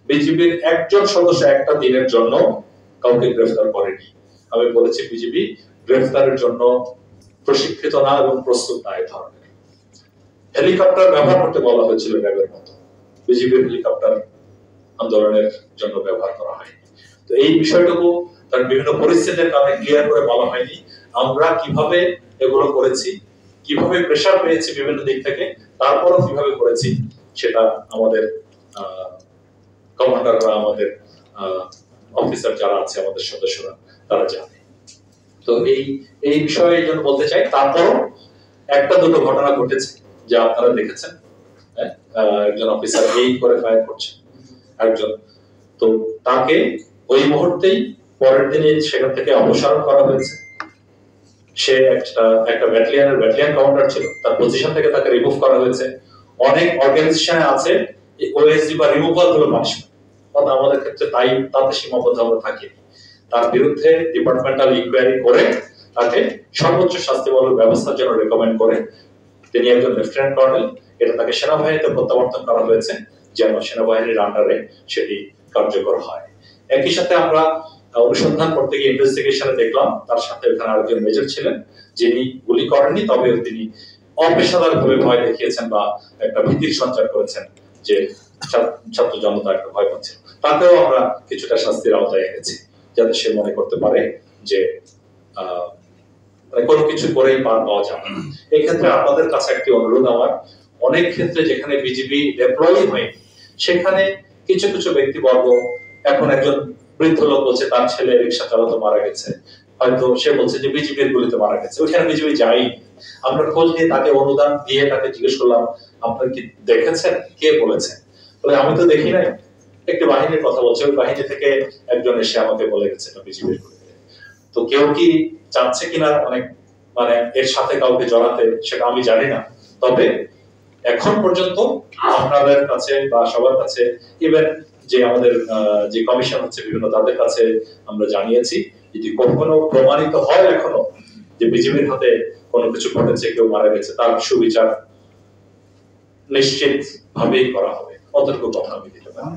বিজিবির একজন সদস্য একটা দিনের জন্য কাউকে গ্রেফতার করেনি। আমি বলেছি বিজিবি গ্রেফতারের জন্য প্রশিক্ষিত না এবং প্রস্তুত না। এই ধরনের হেলিকপ্টার ব্যবহার করতে বলা হয়েছিল র্যাবের মতো, বিজিবির হেলিকপ্টার আন্দোলনের জন্য ব্যবহার করা হয়নি। তো এই বিষয়টুকু তার বিভিন্ন পরিস্থিতির কারণে ক্লিয়ার করে বলা হয়নি। আমরা কিভাবে এগুলো করেছি, কিভাবে প্রেসার পেয়েছি বিভিন্ন দিক থেকে, তারপরও কিভাবে করেছি সেটা আমাদের কমান্ডাররা, আমাদের অফিসার যারা আছে, আমাদের সদস্যরা তারা জানে। তো এই বিষয়ে জন্য বলতে চাই। তারপরও একটা দুটো ঘটনা ঘটেছে যা আপনারা দেখেছেন। একজন অফিসার এই করে ফায়ার করছে একজন, তো তাকে ওই মুহূর্তেই পরের দিনে সেখান থেকে অপসারণ করা হয়েছে। সে একটা ব্যাটালিয়ান কমান্ডার ছিল, তার পজিশন থেকে তাকে রিমুভ করা হয়েছে। অনেক অর্গানাইজেশনে আছে ওএসডি বা রিমুভাল হলো পানিশমেন্ট, অর্থাৎ আমাদের ক্ষেত্রে তাতে সীমাবদ্ধ আমরা থাকি। তার বিরুদ্ধে ডিপার্টমেন্টাল ইনকোয়ারি করে তাকে সর্বোচ্চ শাস্তিমূলক ব্যবস্থার জন্য রেকমেন্ড করে, তিনি একজন লেফটেন্যান্ট কর্নেল, এটা তাকে সেনাবাহিনীতে প্রত্যাবর্তন করা হয়েছে যেন সেনাবাহিনীর আন্ডারে সেটি কার্যকর হয়। একই সাথে আমরা অনুসন্ধান করতে গিয়ে ইনভেস্টিগেশনে দেখলাম তার সাথে এখানে আরেকজন মেজর ছিলেন যিনি গুলি করেননি, তবে তিনি অপেশাদারভাবে ভয় দেখিয়েছেন বা একটা ভীতির সঞ্চার করেছেন যে ছাত্র জনতা একটা ভয় পাচ্ছে। তাতেও আমরা কিছুটা শাস্তির আওতায় এনেছি যাতে সে মনে করতে পারে যে কোনো কিছু করেই পার পাওয়া যাবে। এই ক্ষেত্রে আপনাদের কাছে একটি অনুরোধ আমার, অনেক ক্ষেত্রে যেখানে বিজিবি ডেপ্লয় হয়নি সেখানে কিছু কিছু ব্যক্তিবর্গ, এখন একজন বৃদ্ধ লোক বলছে তার ছেলে রিক্সা চালাতে মারা গেছে, হয়তো সে বলছে যে বিজিবির গুলিতে মারা গেছে, ওইখানে বিজিবি যাই। আমরা খোঁজ নিয়ে তাকে অনুদান দিয়ে তাকে জিজ্ঞেস করলাম আপনারা কি দেখেছেন, কে বলেছে? বলে আমি তো দেখি নাই, একটি বাহিনীর কথা বলছে, ওই বাহিনী থেকে একজন এসে আমাকে বলে গেছে এটা বিজিবির গুলিতে। তো কেউ কি চাচ্ছে কিনা মানে এর সাথে কাউকে জড়াতে সেটা আমি জানি না, তবে এখন পর্যন্ত আপনাদের কাছে বা সবার কাছে, ইভেন যে আমাদের যে কমিশন হচ্ছে বিভিন্ন, তাদের কাছে আমরা জানিয়েছি যদি কখনো প্রমাণিত হয় এখনো যে বিজেপির হাতে কোনো কিছু ঘটেছে, কেউ মারা গেছে, তার সুবিচার নিশ্চিত ভাবেই করা হবে। অতটুকু কথা আমি দিতে পারি।